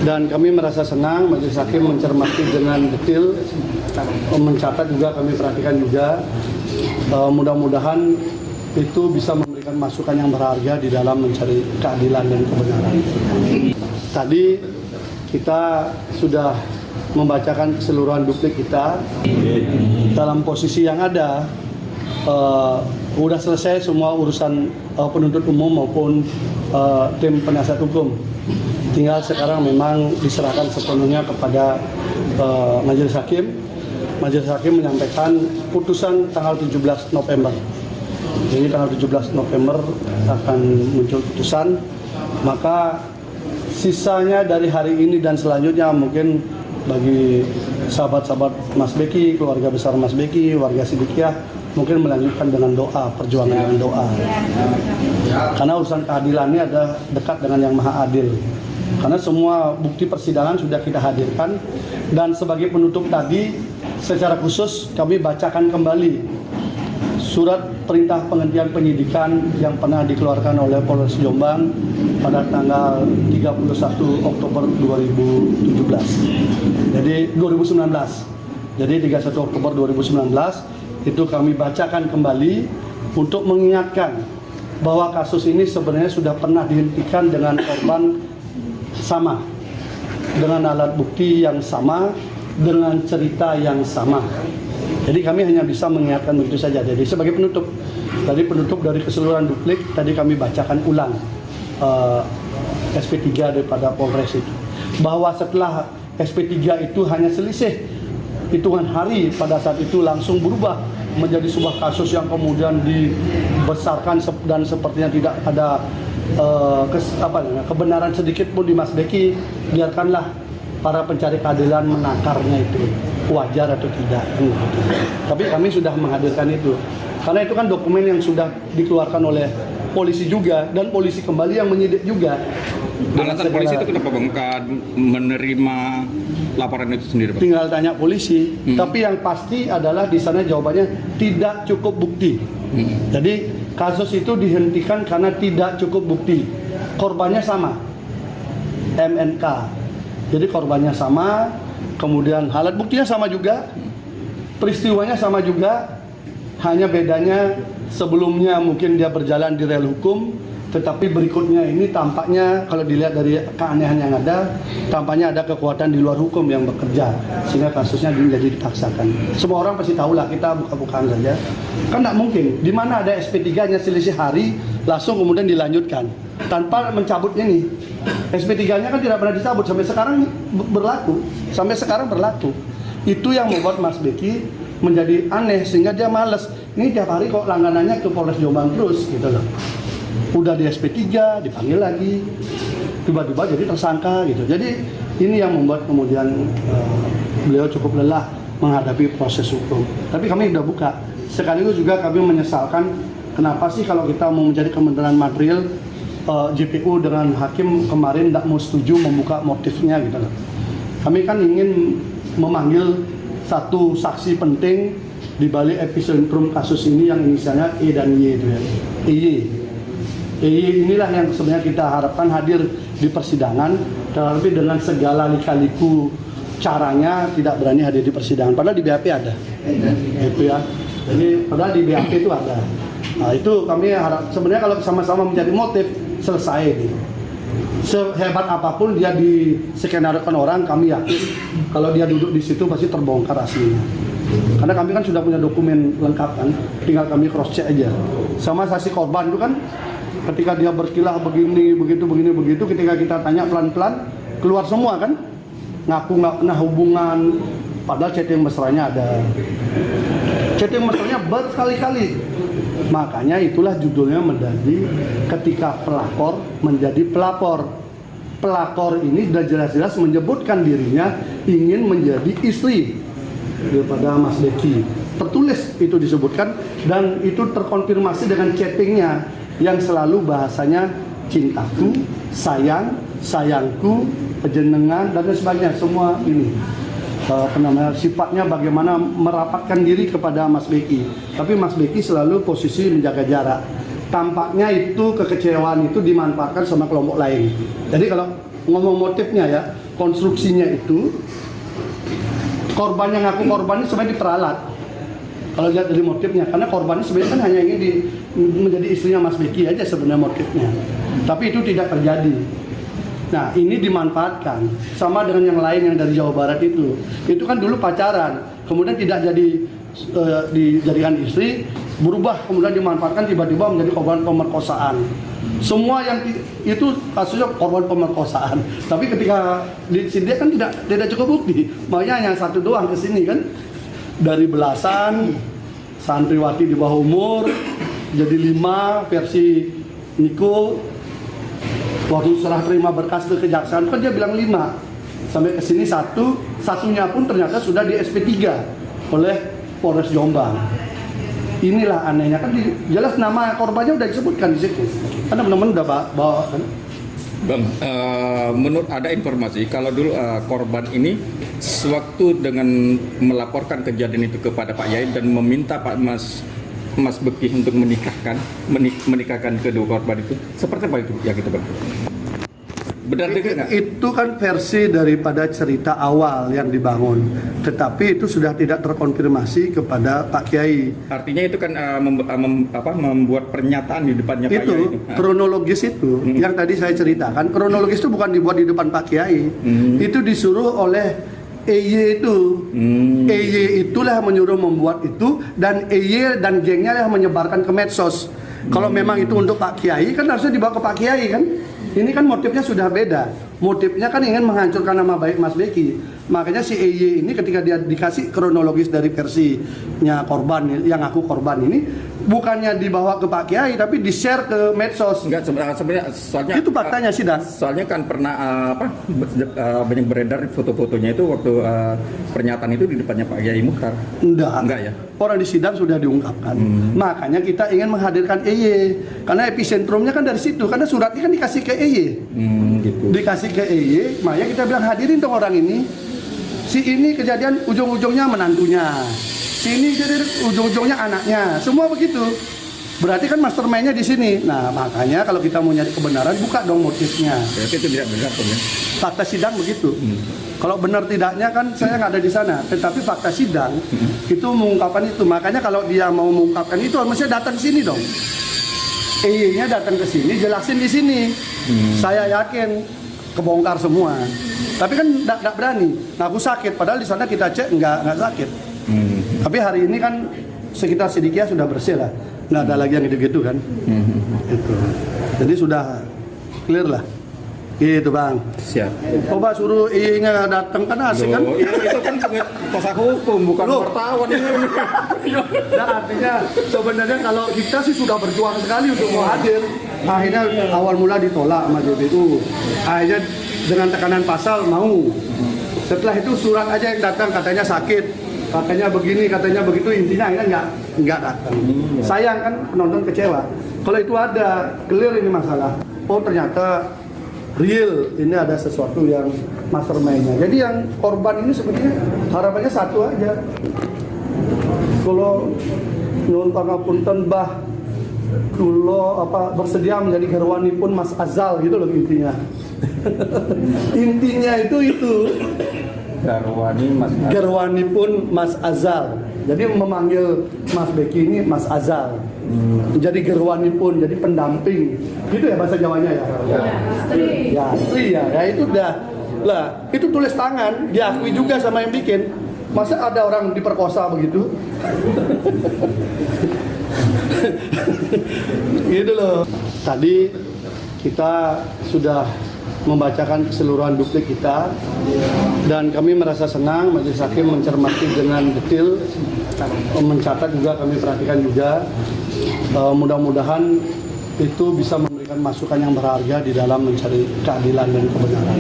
Dan kami merasa senang majelis hakim mencermati dengan detail, mencatat juga, kami perhatikan juga. Mudah-mudahan itu bisa memberikan masukan yang berharga di dalam mencari keadilan dan kebenaran. Tadi kita sudah membacakan keseluruhan duplik kita dalam posisi yang ada. Sudah selesai semua urusan penuntut umum maupun tim penasihat hukum. Tinggal sekarang memang diserahkan sepenuhnya kepada majelis hakim. Majelis hakim menyampaikan putusan tanggal 17 November. Jadi tanggal 17 November akan muncul putusan. Maka sisanya dari hari ini dan selanjutnya mungkin bagi sahabat-sahabat Mas Beki, keluarga besar Mas Beki, warga Sidikiyah, mungkin melanjutkan dengan doa, perjuangan dengan doa. Karena urusan keadilan ini ada dekat dengan Yang Maha Adil. Karena semua bukti persidangan sudah kita hadirkan, dan sebagai penutup tadi secara khusus kami bacakan kembali surat perintah penghentian penyidikan yang pernah dikeluarkan oleh Polres Jombang pada tanggal 31 Oktober 2017. Jadi 2019. Jadi 31 Oktober 2019 itu kami bacakan kembali untuk mengingatkan bahwa kasus ini sebenarnya sudah pernah dihentikan dengan korban sama, dengan alat bukti yang sama, dengan cerita yang sama. Jadi kami hanya bisa mengingatkan begitu saja. Jadi sebagai penutup, tadi penutup dari keseluruhan duplik, tadi kami bacakan ulang SP3 daripada Polres itu. Bahwa setelah SP3 itu hanya selisih hitungan hari, pada saat itu langsung berubah menjadi sebuah kasus yang kemudian dibesarkan dan sepertinya tidak ada kebenaran sedikit pun di Mas Beki. Biarkanlah para pencari keadilan menakarnya itu wajar atau tidak. Tapi kami sudah menghadirkan itu karena itu kan dokumen yang sudah dikeluarkan oleh polisi juga, dan polisi kembali yang menyidik juga. Alasan polisi itu kenapa Bang menerima laporan itu sendiri, Bang? Tinggal tanya polisi. Tapi yang pasti adalah di sana jawabannya tidak cukup bukti. Jadi kasus itu dihentikan karena tidak cukup bukti. Korbannya sama, MNK. Jadi korbannya sama, kemudian alat buktinya sama juga, peristiwanya sama juga, hanya bedanya sebelumnya mungkin dia berjalan di rel hukum, tetapi berikutnya ini tampaknya kalau dilihat dari keanehan yang ada, tampaknya ada kekuatan di luar hukum yang bekerja, sehingga kasusnya menjadi dipaksakan. Semua orang pasti tahulah, kita buka-bukaan saja. Kan tidak mungkin, di mana ada SP3-nya selisih hari, langsung kemudian dilanjutkan tanpa mencabut ini. SP3-nya kan tidak pernah dicabut sampai sekarang berlaku. Itu yang membuat Mas Beki menjadi aneh sehingga dia males. Ini tiap hari kok langganannya ke Polres Jombang terus gitu loh. Udah di SP3 dipanggil lagi, tiba-tiba jadi tersangka gitu. Jadi ini yang membuat kemudian beliau cukup lelah menghadapi proses hukum. Tapi kami sudah buka. Sekaligus juga kami menyesalkan kenapa sih kalau kita mau mencari kebenaran material, JPU dengan hakim kemarin tidak mau setuju membuka motifnya gitu loh. Kami kan ingin memanggil satu saksi penting di balik epicentrum kasus ini yang inisialnya E dan Y itu ya. EY inilah yang sebenarnya kita harapkan hadir di persidangan, tetapi dengan segala lika-liku caranya tidak berani hadir di persidangan. Padahal di BAP ada, itu ya. Jadi padahal di BAP itu ada. Nah itu kami harap sebenarnya kalau sama-sama mencari motif selesai. Sehebat apapun dia diskenariokan orang, kami yakin kalau dia duduk di situ pasti terbongkar aslinya. Karena kami kan sudah punya dokumen lengkap kan, tinggal kami cross check aja. Sama saksi korban itu kan, ketika dia berkilah begini, begitu, ketika kita tanya pelan-pelan keluar semua kan, ngaku nggak pernah hubungan, padahal chatting mesranya ada. Chatting mesranya berkali-kali. Makanya itulah judulnya menjadi ketika pelakor menjadi pelapor. Pelakor ini sudah jelas-jelas menyebutkan dirinya ingin menjadi istri daripada Mas Beki. Tertulis itu disebutkan dan itu terkonfirmasi dengan chattingnya yang selalu bahasanya cintaku, sayang, sayangku, pejenengan dan sebagainya. Semua ini sifatnya bagaimana merapatkan diri kepada Mas Beki. Tapi Mas Beki selalu posisi menjaga jarak. Tampaknya itu kekecewaan itu dimanfaatkan sama kelompok lain. Jadi kalau ngomong motifnya ya, konstruksinya itu korban yang ngaku korban ini sebenarnya diperalat. Kalau lihat dari motifnya, karena korbannya sebenarnya kan hanya ingin menjadi istrinya Mas Beki aja sebenarnya motifnya. Tapi itu tidak terjadi. Nah, ini dimanfaatkan sama dengan yang lain yang dari Jawa Barat itu. Itu kan dulu pacaran, kemudian tidak jadi dijadikan istri, berubah kemudian dimanfaatkan tiba-tiba menjadi korban pemerkosaan. Semua yang itu kasusnya korban pemerkosaan. Tapi ketika disidik kan tidak cukup bukti. Makanya yang satu doang ke sini kan. Dari belasan santriwati di bawah umur jadi 5 versi Niko. Waktu serah terima berkas ke kejaksaan kan dia bilang 5. Sampai ke sini satunya pun ternyata sudah di SP3 oleh Polres Jombang. Inilah anehnya kan jelas nama korbannya udah disebutkan di situ. Karena benar-benar udah bawa kan. Bang, menurut ada informasi kalau dulu korban ini sewaktu dengan melaporkan kejadian itu kepada Pak Yai dan meminta Pak Mas Beki untuk menikahkan kedua korban itu, seperti apa itu yang kita Bang? Benar juga nggak? Itu kan versi daripada cerita awal yang dibangun, tetapi itu sudah tidak terkonfirmasi kepada Pak Kiai. Artinya itu kan membuat pernyataan di depannya Pak Itu Yai. kronologis itu yang tadi saya ceritakan. Kronologis itu bukan dibuat di depan Pak Kiai, itu disuruh oleh EY itu. EY itulah menyuruh membuat itu, dan EY dan gengnya yang menyebarkan ke medsos. Kalau memang itu untuk Pak Kiai kan harusnya dibawa ke Pak Kiai kan. Ini kan motifnya sudah beda. Motifnya kan ingin menghancurkan nama baik Mas Beki. Makanya si EY ini ketika dia dikasih kronologis dari versinya korban yang aku korban ini, bukannya dibawa ke Pak Kiai tapi di-share ke medsos. Enggak, sebenarnya soalnya Itu faktanya sidang. Soalnya kan pernah banyak beredar foto-fotonya itu waktu pernyataan itu di depannya Pak Yai Mukhtar. Enggak ya? Orang di sidang sudah diungkapkan. Makanya kita ingin menghadirkan EY karena episentrumnya kan dari situ. Karena suratnya kan dikasih ke EY. Gitu. Dikasih ke EY, makanya kita bilang hadirin dong orang ini. Si ini kejadian ujung-ujungnya menantunya. Si ini jadi ujung-ujungnya anaknya. Semua begitu. Berarti kan mastermind-nya di sini. Nah, makanya kalau kita mau nyari kebenaran, buka dong motifnya. Berarti itu tidak benar, Tom, ya? Fakta sidang begitu. Kalau benar tidaknya kan saya nggak ada di sana. Tetapi fakta sidang itu mengungkapkan itu. Makanya kalau dia mau mengungkapkan itu, harusnya datang ke sini dong. EY-nya datang ke sini, jelasin di sini. Saya yakin kebongkar semua. Tapi kan nggak berani. Nah, aku sakit. Padahal di sana kita cek nggak sakit. Tapi hari ini kan sekitar sedikit sudah bersih lah. Nggak ada lagi yang gitu-gitu kan. Itu. Jadi sudah clear lah. Gitu Bang. Siap. Coba suruh EY-nya datang kan asik kan? Itu kan kuasa hukum, bukan wartawan ini. Nah, artinya sebenarnya kalau kita sih sudah berjuang sekali untuk mau hadir. Akhirnya awal mula ditolak sama JBU. Akhirnya dengan tekanan pasal mau. Setelah itu surat aja yang datang, katanya sakit, katanya begini, katanya begitu, intinya akhirnya nggak datang. Sayang kan, penonton kecewa. Kalau itu ada, clear ini masalah. Oh ternyata real, ini ada sesuatu yang mastermind-nya. Jadi yang korban ini sebetulnya harapannya satu aja. Kalau nyuwun pangapunten bah kulo bersedia menjadi garwanipun Mas Azal gitu loh intinya. Intinya itu. Garwanipun Mas Azal. Jadi memanggil Mas Beki ini Mas Azal. Jadi gerwanipun, jadi pendamping. Gitu ya bahasa Jawanya ya. Istri ya. Ya itu udah. Lah, itu tulis tangan, diakui juga sama yang bikin. Masa ada orang diperkosa begitu? Gitu loh. Tadi kita sudah membacakan keseluruhan duplik kita dan kami merasa senang majelis hakim mencermati dengan detail, mencatat juga, kami perhatikan juga. Mudah-mudahan itu bisa memberikan masukan yang berharga di dalam mencari keadilan dan kebenaran.